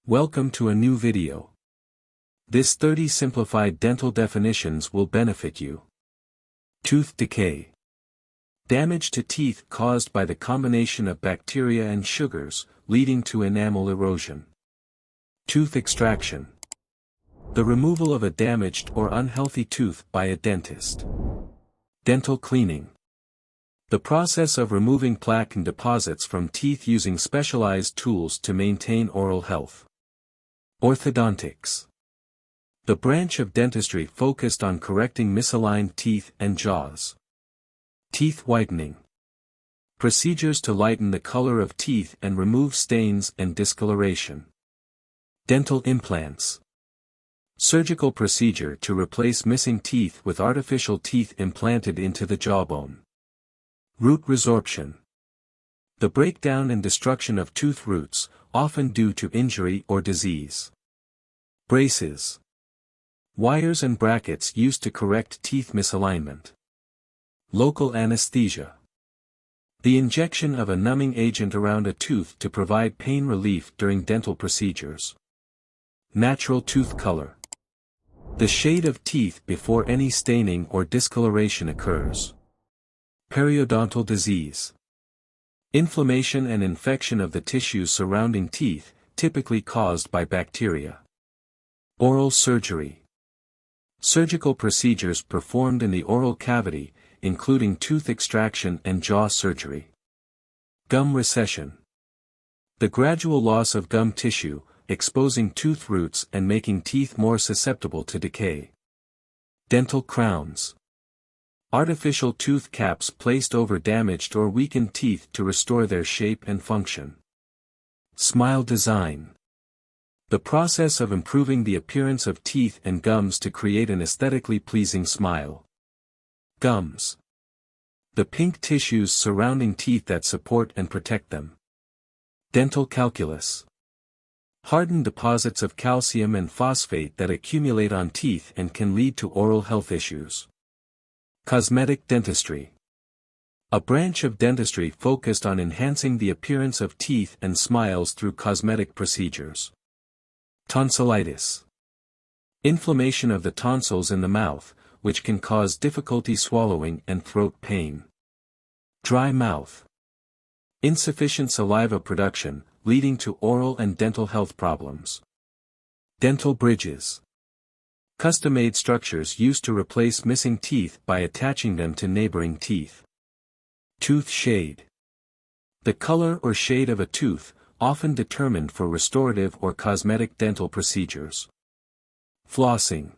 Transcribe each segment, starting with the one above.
Welcome to a new video. This 30 simplified dental definitions will benefit you. Tooth decay. Damage to teeth caused by the combination of bacteria and sugars, leading to enamel erosion. Tooth extraction. The removal of a damaged or unhealthy tooth by a dentist. Dental cleaning. The process of removing plaque and deposits from teeth using specialized tools to maintain oral health. Orthodontics. The branch of dentistry focused on correcting misaligned teeth and jaws. Teeth whitening. Procedures to lighten the color of teeth and remove stains and discoloration. Dental implants. Surgical procedure to replace missing teeth with artificial teeth implanted into the jawbone. Root resorption. The breakdown and destruction of tooth roots, often due to injury or disease. Braces. Wires and brackets used to correct teeth misalignment. Local anesthesia. The injection of a numbing agent around a tooth to provide pain relief during dental procedures. Natural tooth color. The shade of teeth before any staining or discoloration occurs. Periodontal disease. Inflammation and infection of the tissues surrounding teeth, typically caused by bacteria. Oral surgery. Surgical procedures performed in the oral cavity, including tooth extraction and jaw surgery. Gum recession. The gradual loss of gum tissue, exposing tooth roots and making teeth more susceptible to decay. Dental crowns. Artificial tooth caps placed over damaged or weakened teeth to restore their shape and function. Smile design. The process of improving the appearance of teeth and gums to create an aesthetically pleasing smile. Gums. The pink tissues surrounding teeth that support and protect them. Dental calculus. Hardened deposits of calcium and phosphate that accumulate on teeth and can lead to oral health issues. Cosmetic dentistry. A branch of dentistry focused on enhancing the appearance of teeth and smiles through cosmetic procedures. Tonsillitis. Inflammation of the tonsils in the mouth, which can cause difficulty swallowing and throat pain. Dry mouth. Insufficient saliva production, leading to oral and dental health problems. Dental bridges. Custom-made structures used to replace missing teeth by attaching them to neighboring teeth. Tooth shade. The color or shade of a tooth, often determined for restorative or cosmetic dental procedures. Flossing.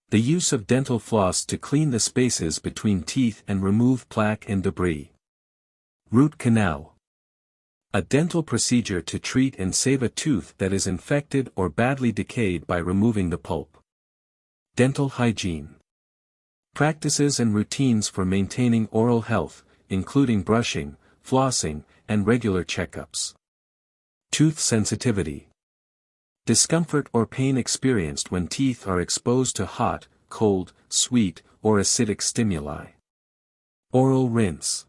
The use of dental floss to clean the spaces between teeth and remove plaque and debris. Root canal. A dental procedure to treat and save a tooth that is infected or badly decayed by removing the pulp. Dental hygiene. Practices and routines for maintaining oral health, including brushing, flossing, and regular checkups. Tooth sensitivity. Discomfort or pain experienced when teeth are exposed to hot, cold, sweet, or acidic stimuli. Oral rinse.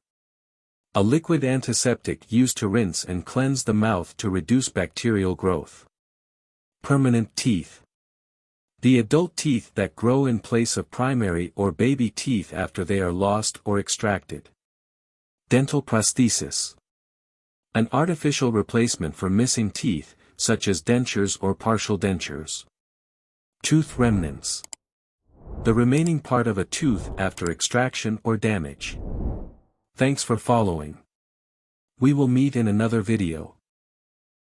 A liquid antiseptic used to rinse and cleanse the mouth to reduce bacterial growth. Permanent teeth. The adult teeth that grow in place of primary or baby teeth after they are lost or extracted. Dental prosthesis. An artificial replacement for missing teeth, such as dentures or partial dentures. Tooth remnants. The remaining part of a tooth after extraction or damage. Thanks for following. We will meet in another video.